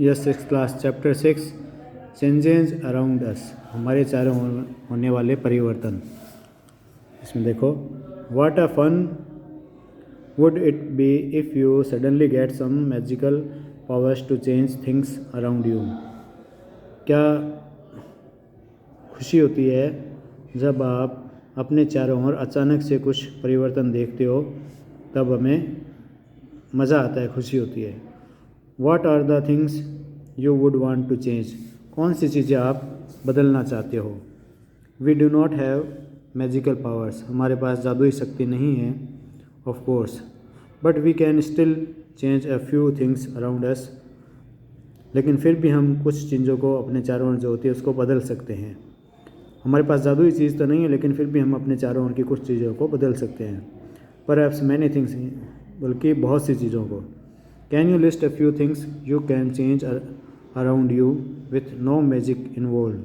Yes six class chapter 6 changes around us, हमारे चारों ओर होने वाले परिवर्तन। इसमें देखो, what a fun would it be if you suddenly get some magical powers to change things around you. क्या खुशी होती है जब आप अपने चारों ओर अचानक से कुछ परिवर्तन देखते हो, तब हमें मज़ा आता है, खुशी होती है। What are the things you would want to change? कौन सी चीज़ें आप बदलना चाहते हो? We do not have magical powers. हमारे पास जादुई शक्ति नहीं है, of course. But we can still change a few things around us. लेकिन फिर भी हम कुछ चीज़ों को अपने चारों ओर जो होती है उसको बदल सकते हैं। हमारे पास जादुई चीज़ तो नहीं है, लेकिन फिर भी हम अपने चारों ओर की कुछ चीज़ों को बदल सकते हैं। Perhaps many things, बल्कि बहुत सी चीज़ों को। Can you list a few things you can change around you with no magic involved?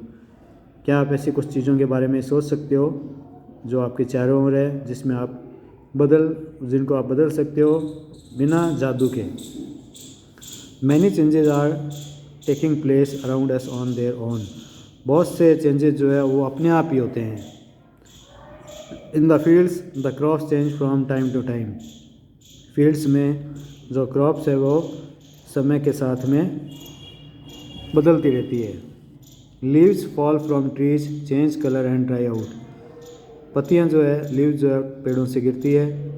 क्या आप ऐसी कुछ चीज़ों के बारे में सोच सकते हो जो आपके चारों ओर है, जिनको आप बदल सकते हो बिना जादू के? Many changes are taking place around us on their own. बहुत से चेंजेस जो है वो अपने आप ही होते हैं। In the fields, the crops change from time to time. Fields में जो क्रॉप्स है वो समय के साथ में बदलती रहती है। Leaves fall from trees change colour and dry out. पत्तियाँ जो है, लीव्स जो है पेड़ों से गिरती है,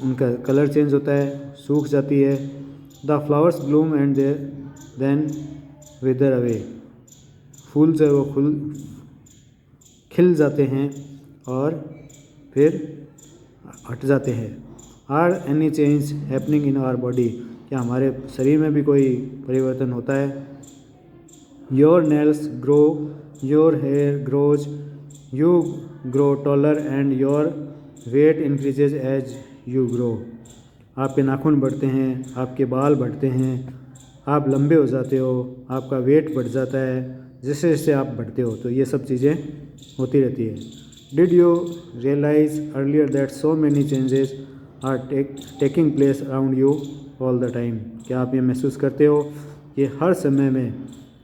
उनका कलर चेंज होता है, सूख जाती है। The flowers bloom and then wither away. फूल जो है वो खिल जाते हैं और फिर हट जाते हैं। Are any change happening in our body? क्या हमारे शरीर में भी कोई परिवर्तन होता है? Your nails grow, your hair grows, you grow taller and your weight increases as you grow. आपके नाखून बढ़ते हैं, आपके बाल बढ़ते हैं, आप लंबे हो जाते हो, आपका वेट बढ़ जाता है जैसे जैसे आप बढ़ते हो। तो ये सब चीज़ें होती रहती है। Did you realise earlier that so many changes are taking place around you all the time? क्या आप ये महसूस करते हो कि हर समय में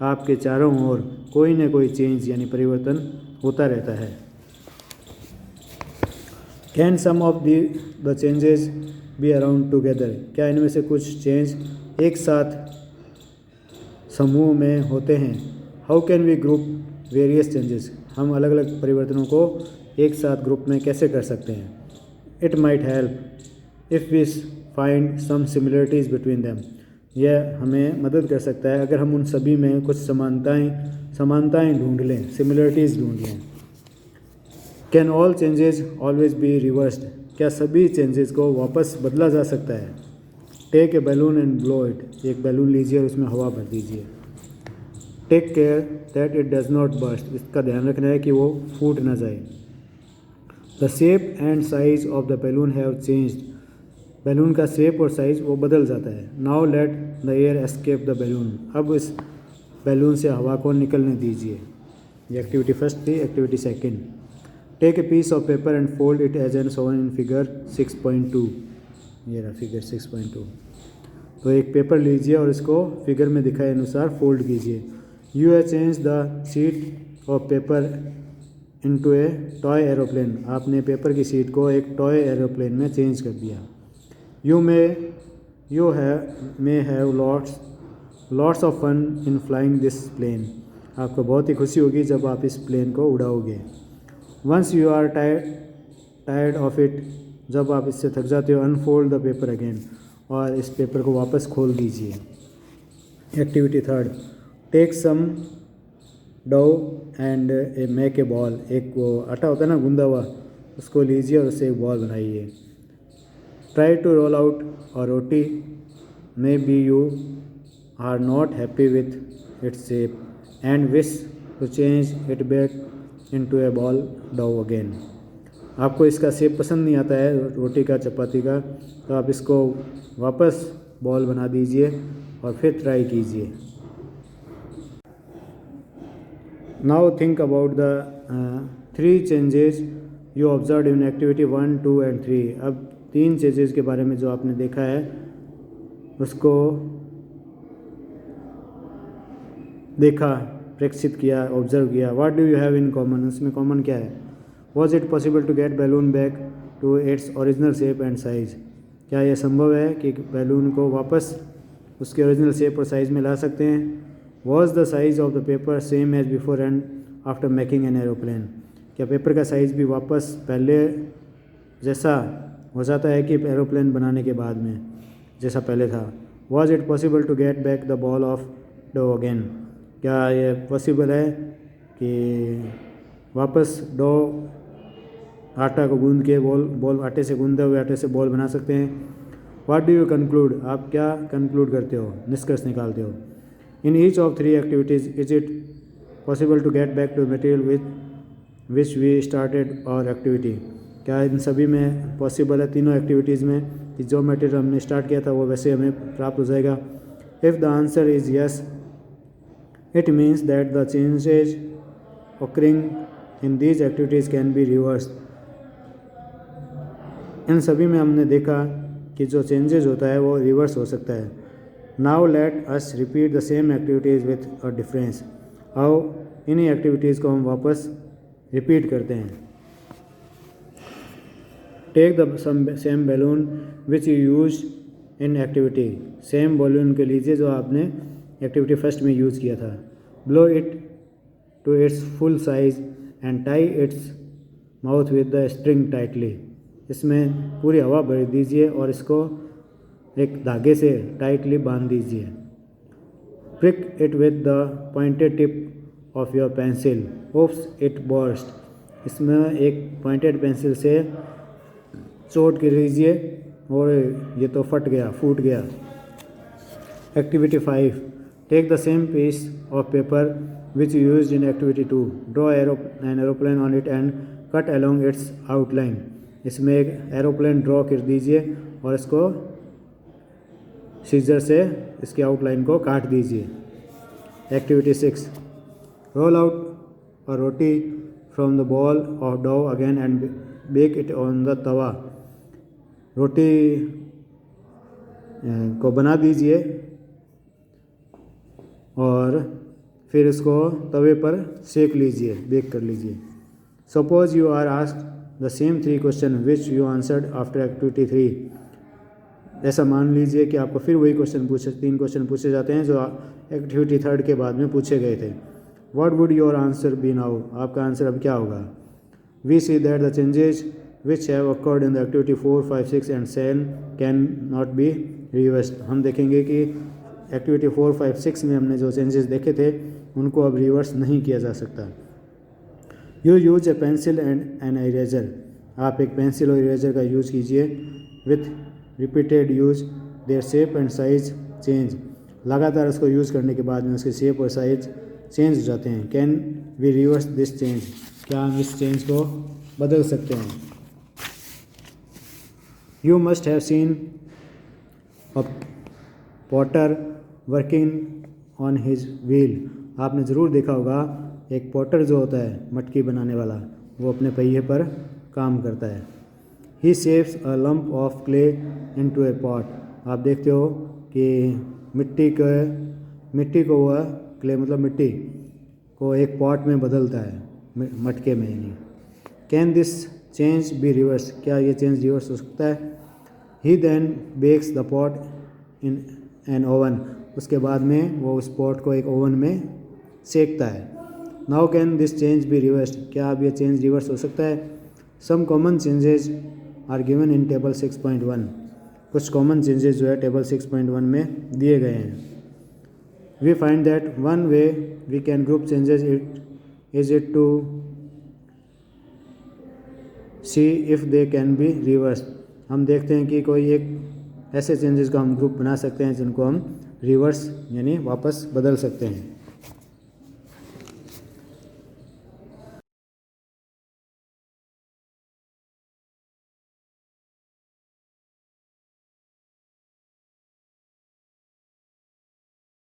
आपके चारों ओर कोई ना कोई चेंज यानी परिवर्तन होता रहता है? Can some of the changes be around together? क्या इनमें से कुछ चेंज एक साथ समूह में होते हैं? How can we group various changes? हम अलग अलग परिवर्तनों को एक साथ ग्रुप में कैसे कर सकते हैं? It might help if we find some similarities between them. यह हमें मदद कर सकता है अगर हम उन सभी में कुछ समानताएं ढूंढ लें, सिमिलरिटीज़ ढूंढ लें। Can all changes always be reversed? क्या सभी चेंजेस को वापस बदला जा सकता है? Take a balloon and blow it. एक बैलून लीजिए और उसमें हवा भर दीजिए। Take care that it does not burst. इसका ध्यान रखना है कि वो फूट ना जाए। The shape and size of the balloon have changed. Balloon का शेप और साइज वो बदल जाता है। Now let the air escape the balloon. अब इस बैलून से हवा को निकलने दीजिए। ये एक्टिविटी फर्स्ट थी। Activity second, take a piece of paper and fold it as an shown in figure 6.2। ये रहा फिगर 6.2। तो एक पेपर लीजिए और इसको फिगर में दिखाए अनुसार फोल्ड कीजिए। You have change the sheet of paper into a toy aeroplane. आपने पेपर की शीट को एक टॉय एरोप्लेन में चेंज कर दिया। You may have lots of fun in flying this plane. आपको बहुत ही खुशी होगी जब आप इस प्लेन को उड़ाओगे। Once you are tired of it, जब आप इससे थक जाते हो, अनफोल्ड द पेपर अगेन। और इस पेपर को वापस खोल दीजिए। Activity third, take some dough and make a ball. एक वो आटा होता है ना गूंदा हुआ, उसको लीजिए और उससे एक बॉल बनाइए। ट्राई टू रोल आउट और roti. Maybe you are not happy with its shape and wish to change it back into a ball dough again. आपको इसका शेप पसंद नहीं आता है रोटी का, चपाती का, तो आप इसको वापस बॉल बना दीजिए और फिर ट्राई कीजिए। Now think about the 3 changes you observe in activity 1, 2 and 3। अब 3 चेंजेस के बारे में जो आपने देखा है उसको देखा, प्रेक्षित किया, ऑब्जर्व किया। What do you have in common, उसमें कॉमन क्या है? Was it possible to get balloon back to its original shape and size, क्या यह संभव है कि बैलून को वापस उसके ओरिजिनल शेप और साइज़ में ला सकते हैं? Was the size of the paper same as before and after making an aeroplane, क्या पेपर का साइज़ भी वापस पहले जैसा हो जाता है कि एरोप्लेन बनाने के बाद में जैसा पहले था? Was it possible to get back the ball of dough again, क्या ये पॉसिबल है कि वापस डो आटा को गूंद के बॉल आटे से गूंदे हुए आटे से बॉल बना सकते हैं? व्हाट डू यू कंक्लूड, आप क्या कंक्लूड करते हो, निष्कर्ष निकालते हो? In each of 3 activities is it possible to get back to material which we started और एक्टिविटी, क्या इन सभी में पॉसिबल है, तीनों एक्टिविटीज़ में, कि जो मटेरियल हमने स्टार्ट किया था वो वैसे हमें प्राप्त हो जाएगा? If the answer is yes, it means that the changes occurring in these activities can be reversed, इन सभी में हमने देखा कि जो चेंजेज होता है वो रिवर्स हो सकता है। Now let us repeat the same activities with a difference, आओ इन्हीं एक्टिविटीज़ को हम वापस रिपीट करते हैं। Take the same balloon which you use in activity, same balloon के लीजिए जो आपने एक्टिविटी फर्स्ट में यूज़ किया था। Blow it to its full size and tie its mouth with the string tightly, इसमें पूरी हवा भर दीजिए और इसको एक धागे से टाइटली बांध दीजिए। Prick it with the pointed tip of your pencil, oops it burst, इसमें एक पॉइंटेड पेंसिल से चोट कर लीजिए और ये तो फट गया, फूट गया। Activity 5, take the same piece of paper which you used in activity 2, draw an aeroplane on it and cut along its outline, इसमें एक एरोप्लेन ड्रॉ कर दीजिए और इसको सीजर से इसकी आउटलाइन को काट दीजिए। Activity 6, roll out a roti from the ball of dough again and bake it on the tava, रोटी को बना दीजिए और फिर इसको तवे पर सेक लीजिए, बेक कर लीजिए। Suppose you are asked the same 3 question which you answered after activity 3, ऐसा मान लीजिए कि आपको फिर वही क्वेश्चन 3 क्वेश्चन पूछे जाते हैं जो एक्टिविटी 3 के बाद में पूछे गए थे। What would your answer be now, आपका आंसर अब क्या होगा? We see that the changes which have occurred in the activity 4, 5, 6 and 7 can not be reversed, हम देखेंगे कि एक्टिविटी 4, 5, 6 में हमने जो चेंजेस देखे थे उनको अब रिवर्स नहीं किया जा सकता। You use A pencil and an eraser, आप एक पेंसिल और इरेजर का यूज़ कीजिए। With repeated use their shape and size change, लगातार उसको यूज़ करने के बाद में उसके शेप और साइज चेंज हो जाते हैं। Can we reverse this change, क्या हम इस चेंज को बदल सकते हैं? You must have seen a potter working on his wheel, आपने ज़रूर देखा होगा एक पॉटर जो होता है मटकी बनाने वाला, वो अपने पहिए पर काम करता है। He shapes a lump of clay into a pot, आप देखते हो कि मिट्टी को वह क्ले मतलब मिट्टी को एक पॉट में बदलता है, मटके में यानी। Can this change be reverse, क्या ये चेंज रिवर्स हो सकता है? He then bakes the pot in an oven, उसके बाद में वो उस पॉट को एक ओवन में सेकता है। Now can this change be reversed, क्या अब ये चेंज रिवर्स हो सकता है? Some common changes are given in table 6.1, कुछ कॉमन चेंजेस जो है टेबल 6.1 में दिए गए हैं। We find that one way we can group changes it to see if they can be reverse, हम देखते हैं कि कोई एक ऐसे चेंजेस को हम ग्रुप बना सकते हैं जिनको हम रिवर्स यानी वापस बदल सकते हैं।